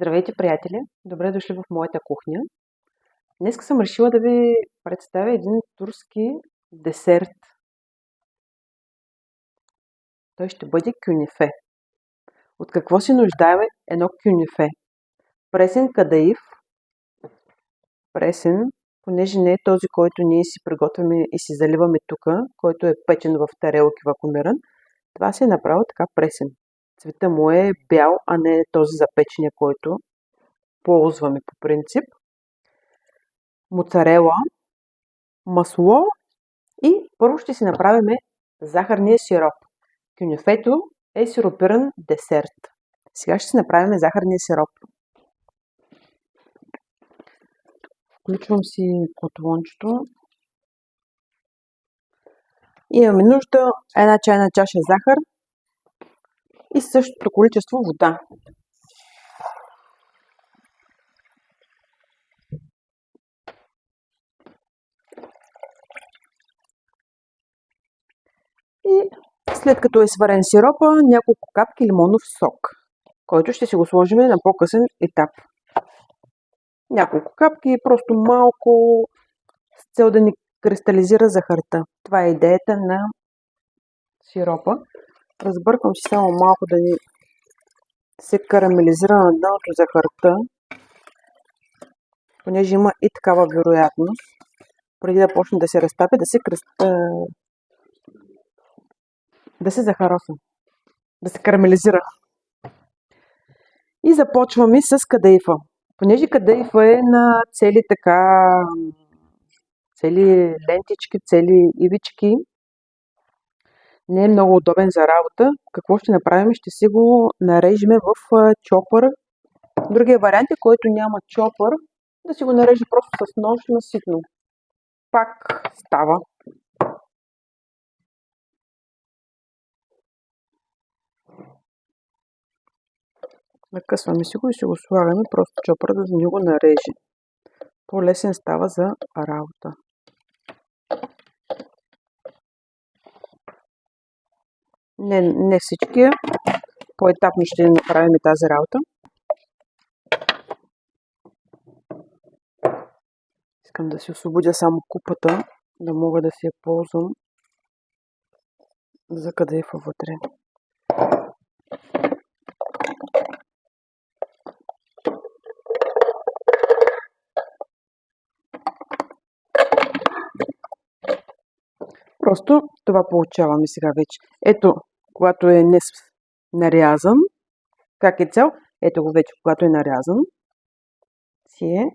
Здравейте, приятели! Добре дошли в моята кухня. Днес съм решила да ви представя един турски десерт. Той ще бъде кюнефе. От какво се нуждае едно кюнефе? Пресен кадаиф. Пресен, понеже не е този, който ние си приготвяме и си заливаме тук, който е печен в тарелки вакуумиран. Това се е направил така пресен. Цвета му е бял, а не този запечения, който ползваме по принцип. Моцарела, масло и първо ще си направим захарния сироп. Кюнефето е сиропиран десерт. Сега ще си направим захарния сироп. Включвам си котлончето. Имаме нужда една чайна чаша захар и същото количество вода. И след като е сварен сиропа, няколко капки лимонов сок, който ще си го сложим на по-късен етап. Няколко капки, просто малко, с цел да ни кристализира захарта. Това е идеята на сиропа. Разбърквам си само малко да ни се карамелизира на дъното захарта, понеже има и такава вероятност, преди да почне да се разтапи, да се захароса, да се карамелизира. И започваме с кадаифа. Понеже кадаифа е на цели лентички, цели ивички, не е много удобен за работа. Какво ще направим? Ще си го нарежем в чопър. Другия вариант е, който няма чопър, да си го нареже просто с нож на ситно. Пак става. Накъсваме си го и си го слагаме просто чопър да ни го нареже. По-лесен става за работа. Не всички. По-етапно ще направим тази работа. Искам да си освободя само купата, да мога да си я ползвам за кадаифа вътре. Просто това получаваме сега вече. Ето, когато е нарязан, как е цел? Ето го вече, когато е нарязан, си е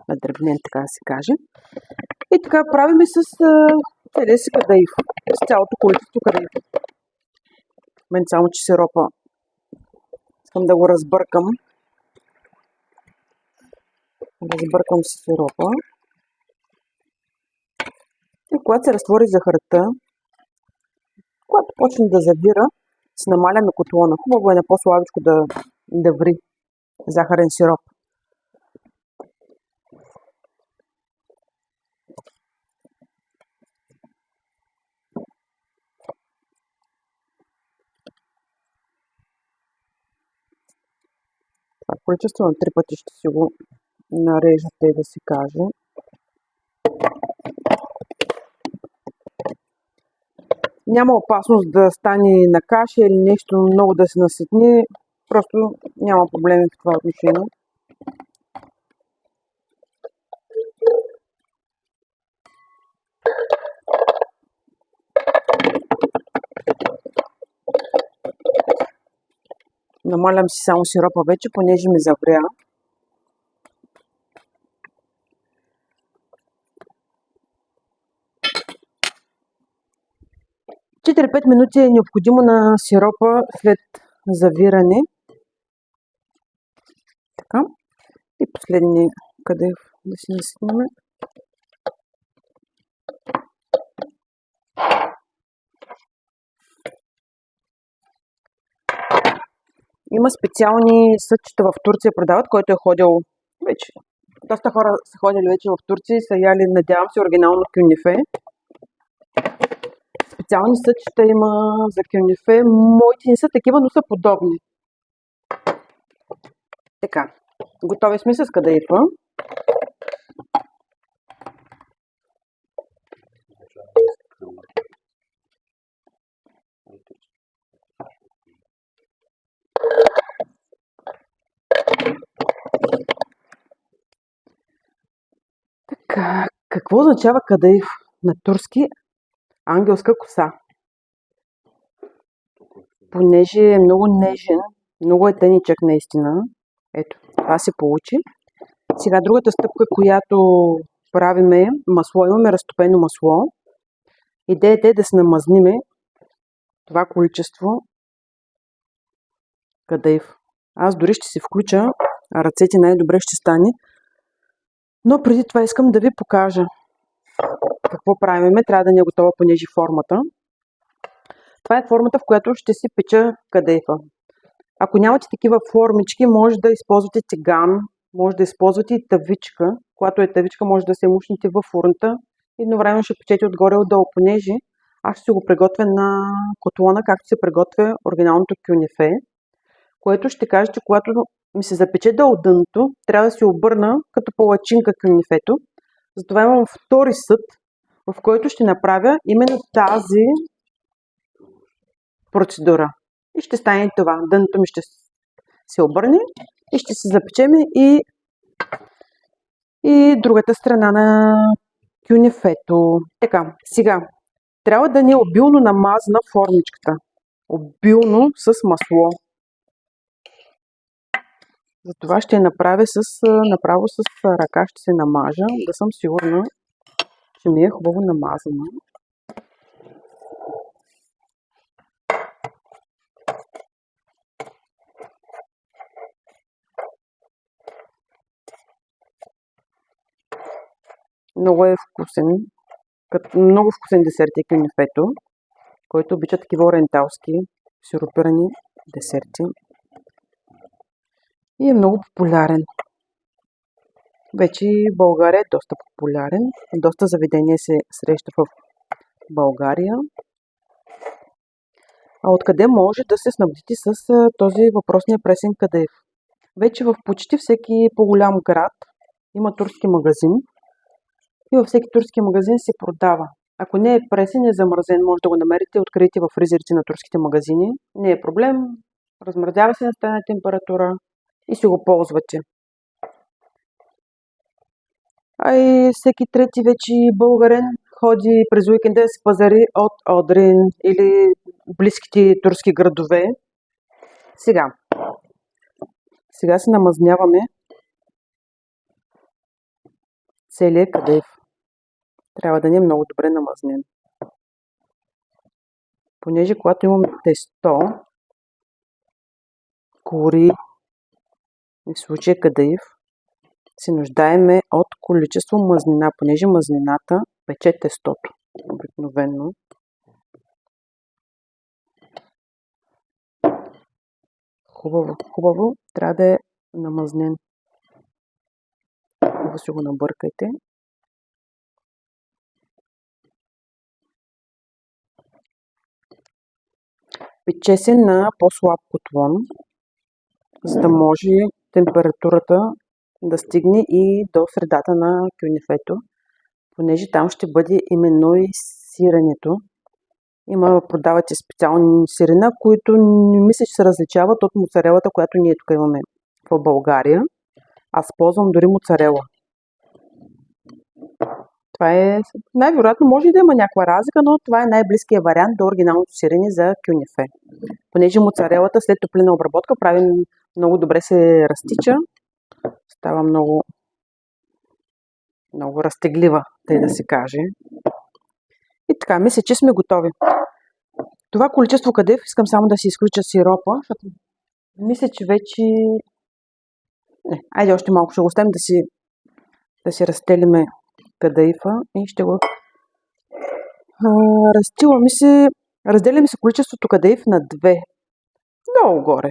надребнен, така да се каже. И така правиме с целия си кадаиф, с цялото количество кадаиф. Мен само, че сиропа искам да го разбъркам. Разбъркам си сиропа. И когато се разтвори захарта, когато почне да завира, си намаляме котлона. Хубаво е на по-слабичко да ври захарен сироп. Това количество на 3 пъти ще си го нарежете, да се каже. Няма опасност да стане на каша или нещо много да се наситни. Просто няма проблеми в това отношение. Намалям си само сиропа вече, понеже ми завря. Четири 5 минути е необходимо на сиропа след завиране. Така. И последния кадаиф да си наситнем. Има специални съдчета в Турция продават, който е ходил вече. Доста хора са ходили вече в Турция и са яли, надявам се, оригинално кюнефе. Специални съдчета има за кюнефе. Моите не са такива, но са подобни. Така, готови сме с кадайфа. Така, какво означава кадайф на турски? Ангелска коса. Понеже е много нежен, много е тъничък наистина. Ето, това се получи. Сега другата стъпка, която правиме, масло. Имаме разтопено масло. Идеята е да се намазниме това количество кадайф. Аз дори ще си включа ръцете, най-добре ще стане. Но преди това искам да ви покажа какво правиме. Трябва да ни е готова, понеже формата. Това е формата, в която ще си печа кадайфа. Ако нямате такива формички, може да използвате тиган, може да използвате и тавичка. Когато е тавичка, може да се мушнете във фурната. Едновременно ще печете отгоре-отдолу, понеже аз ще си го приготвя на котлона, както се приготвя оригиналното кюнефе, което ще кажа, че когато ми се запече долу дъното, трябва да се обърна като палачинка кюнефето. Затова имам втори съд, в който ще направя именно тази процедура. И ще стане това. Дъното ми ще се обърне и ще се запечеме и другата страна на кюнефето. Така, сега трябва да ни е обилно намазана формичката. Обилно с масло. Затова ще я направя направо с ръка, ще се намажа, да съм сигурна, че ми е хубаво намазана. Много е вкусен. Много вкусен десерт е кюнефето, който обича такива ориенталски сиропирани десерти. И е много популярен. Вече в България е доста популярен. Доста заведения се среща в България. А откъде може да се снабдите с този въпросния пресен кадайф? Вече в почти всеки по-голям град има турски магазин. И във всеки турски магазин се продава. Ако не е пресен, е замразен, може да го намерите, открийте в фризерите на турските магазини. Не е проблем. Размразява се на стайна температура и си го ползвате. А и всеки трети вече българин ходи през уикенда да се пазари от Одрин или близките турски градове. Сега се намазняваме целият кадайф. Трябва да ни е много добре намазнен. Понеже когато имаме тесто, кори, в случая кадайф, се нуждаеме от количество мазнина, понеже мазнината пече тестото обикновено. Хубаво трябва да е намазнен. Хубаво си го набъркайте. Пече се на по-слаб котлон, за да може температурата да стигне и до средата на кюнефето, понеже там ще бъде именно и сиренето. Продавате специални сирена, които не мисля, че се различават от моцарелата, която ние тук имаме в България. Аз ползвам дори моцарела. Това е, най-вероятно може и да има някаква разлика, но това е най-близкият вариант до оригиналното сирене за кюнефе. Понеже моцарелата след топлинна обработка много добре се разтича, става много разтеглива, тъй да се каже. И така, мисля, че сме готови. Това количество кадайф, искам само да си изключа сиропа, защото мисля, че вече... Айде още малко ще го оставим да си разстелиме кадайфа и ще го... Разделяме се количеството кадайф на 2. Долу горе.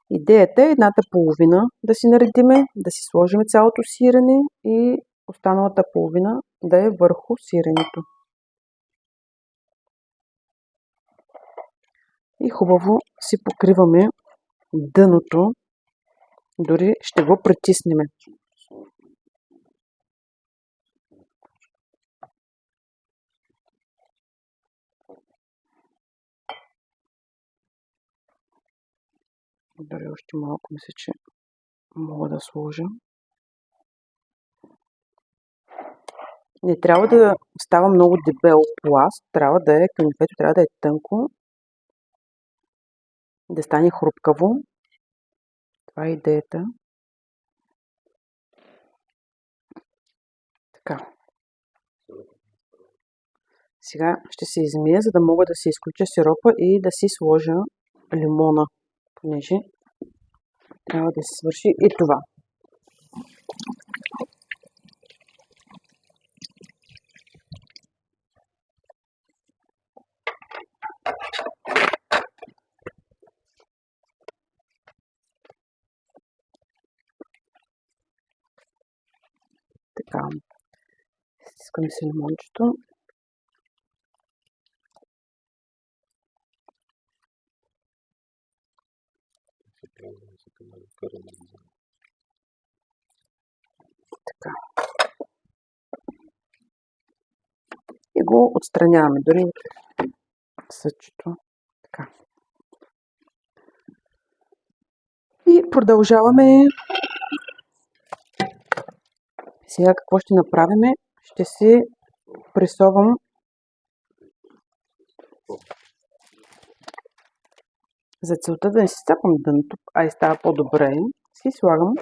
Идеята е едната половина да си наредиме, да си сложим цялото сирене и останалата половина да е върху сиренето. И хубаво си покриваме дъното, дори ще го притиснем. Дори още малко мисля, че мога да сложа. Не трябва да става много дебел пласт, трябва да е канапето, трябва да е тънко, да стане хрупкаво. Това е идеята. Така. Сега ще се измия, за да мога да си изключа сиропа и да си сложа лимона, понеже трябва да се свърши и това. Така. Стискаме си лимончето. Така. И го отстраняваме дори от съдчето. Така. И продължаваме. Сега какво ще направим? Ще си пресовам за целта да не си цапам дъното, а и става по-добре. Си слагам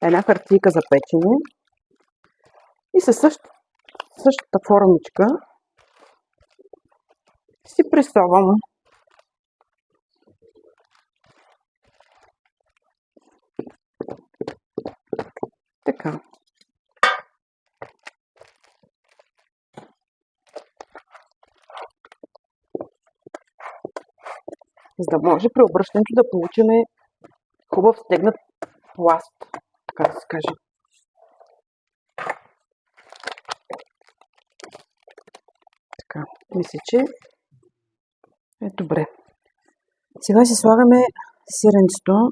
една хартийка за печене и със същата формичка си пресовам. Така. За да може при обръщането да получим хубав стегнат пласт, така да се каже. Така, мисля, че е добре. Сега си слагаме сиренцето,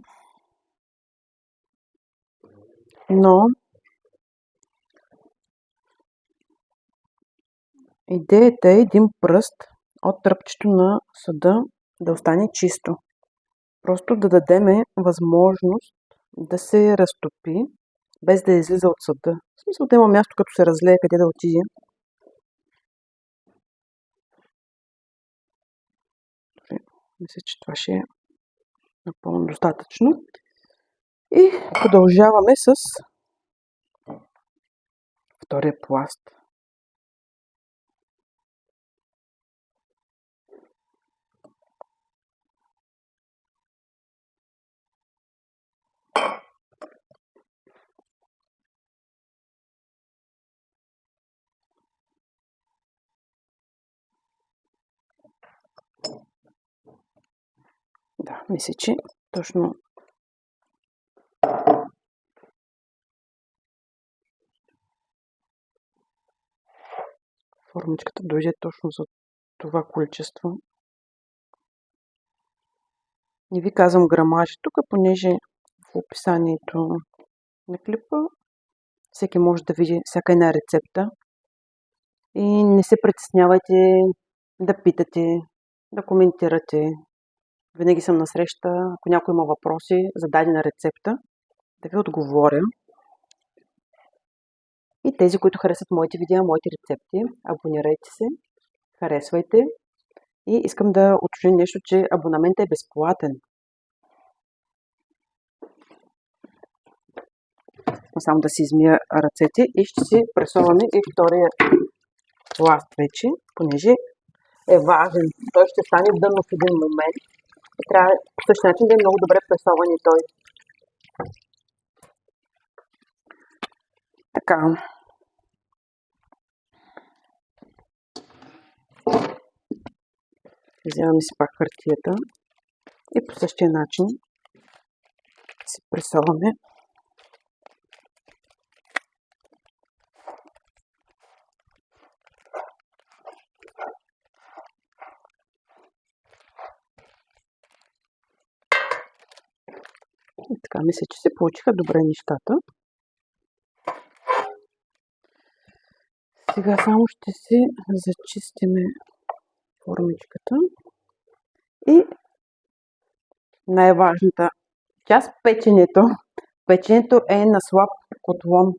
но идеята е един пръст от тръпчето на съда да остане чисто. Просто да дадеме възможност да се разтопи, без да излиза от съда. В смисъл да има място, като се разлее, къде да отиде. Мисля, че това ще е напълно достатъчно. И продължаваме с втория пласт. Да, мисля, че точно формичката дойде точно за това количество. Не ви казвам грамажи тук, понеже в описанието на клипа всеки може да види всяка една рецепта. И не се притеснявайте да питате, да коментирате. Винаги съм насреща, ако някой има въпроси за дадена рецепта, да ви отговоря. И тези, които харесват моите видеа, моите рецепти, абонирайте се, харесвайте. И искам да уточня нещо, че абонаментът е безплатен. Само да си измия ръцете и ще си пресоваме и втория пласт вече, понеже е важен. Той ще стане дънно в един момент. И трябва по същия начин да е много добре пресован и той. Така. Вземаме си пак хартията и по същия начин си пресоваме. мисля, че се получиха добре нещата. Сега само ще си зачистиме формичката. И най-важната част – печенето. Печенето е на слаб котлон.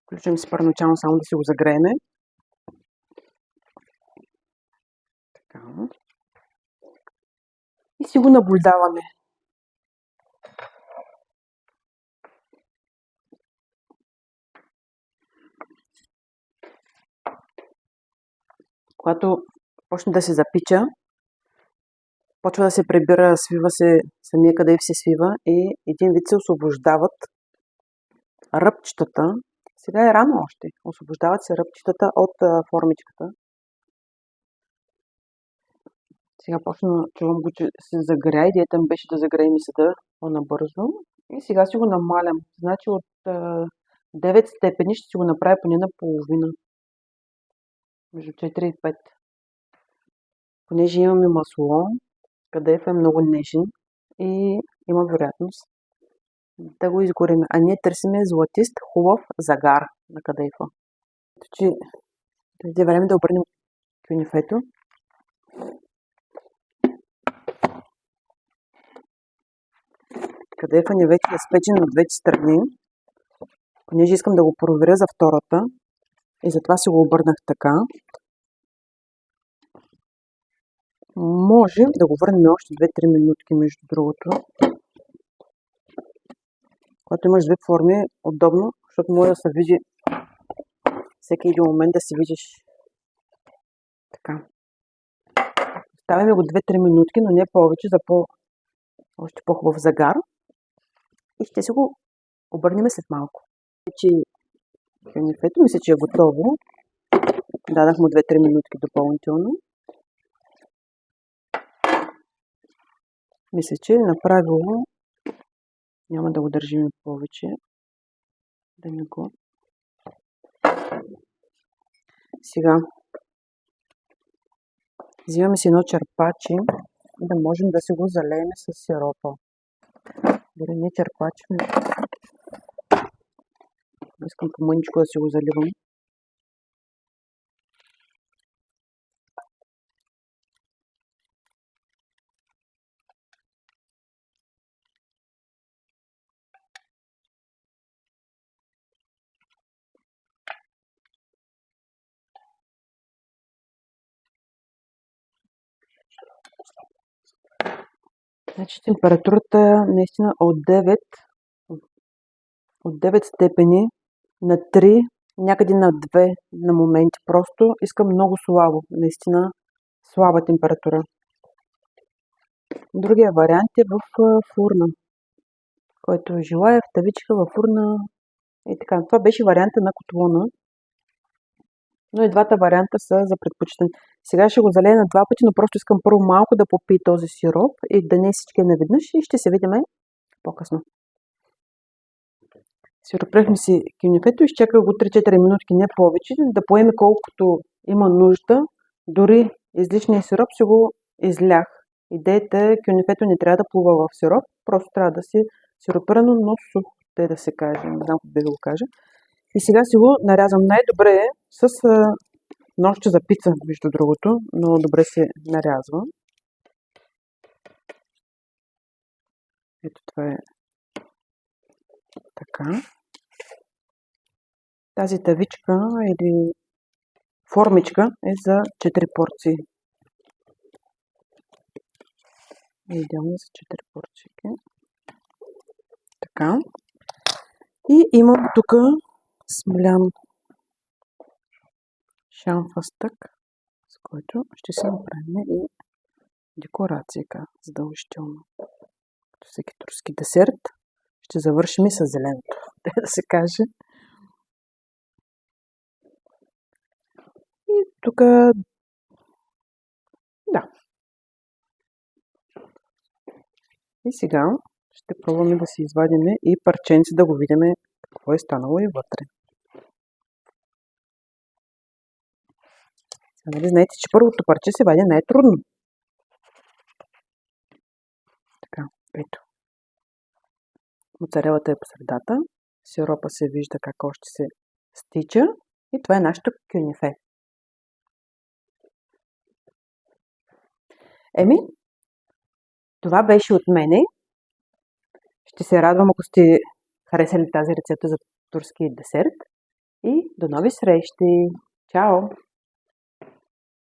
Включваме си първоначално само да си го загрееме. Така. И си го наблюдаваме. Когато почне да се запича, почва да се прибира, свива се, самия кадайф се свива и един вид се освобождават ръбчетата. Сега е рано още. Освобождават се ръбчетата от формичката. Сега чувам го, че се загря. Идеята ми беше да загреем и съда по-набързо. И сега си го намалям. Значи от 9 степени ще си го направя поне на половина. Между 4 и 5. Понеже имаме масло, кадайфът е много нежен и има вероятност да го изгорим. А ние търсиме златист, хубав загар на кадайфа. Че дойде време да обърнем кюнефето. Кадайфът ни вече е спечен от двете страни. Понеже искам да го проверя за втората и затова си го обърнах така. Може да го върнем още 2-3 минутки, между другото. Когато имаш две форми, е удобно, защото може да се види всеки един момент да си видиш така. Оставяме го 2-3 минутки, но не повече, за още по-хубав загар. И ще си го обърнем след малко. Кюнефето мисля, че е готово. Дадах му 2-3 минутки допълнително. Мисля, че е направило. Няма да го държим повече. Да не го. Сега взимаме си едно черпаче, да можем да си го залеем с сиропа. Дали не черпаче, искам по-мъничко да си го заливам. Значи температурата наистина от 9 степени на 3, някъде на 2 на моменти. Просто искам много слабо, наистина слаба температура. Другия вариант е в фурна, който желая в тавичка, в фурна и така. Това беше варианта на котлона, но и двата варианта са за предпочитане. Сега ще го залея на 2 пъти, но просто искам първо малко да попие този сироп и да не всички наведнъж и ще се видим по-късно. Сиропрехме си кюнефето, изчаках го 3-4 минутки, не повече, да поеме колкото има нужда. Дори излишния сироп си го излях. Идеята е, кюнефето не трябва да плува в сироп, просто трябва да си сиропирано, но сухо, да се каже, не знам как да го кажа. И сега си го нарязвам. Най-добре е с ножче за пица, между другото, но добре се нарязва. Ето това е така. Тази тавичка или формичка е за 4 порции. Е идеално за 4 порции. Така. И имам тук смлян шамфастък, с който ще се направим и декорацията задължително. Като всеки турски десерт ще завършим и с зеленото, да се каже. И тук, да. И сега ще пробваме да си извадим и парченци, да го видим какво е станало и вътре. Нали, знаете, че първото парче се вади най-трудно. Така, ето. Моцарелата е по средата. Сиропа се вижда как още се стича. И това е нашето кюнефе. Еми, това беше от мене. Ще се радвам, ако сте харесали тази рецепта за турски десерт. И до нови срещи! Чао!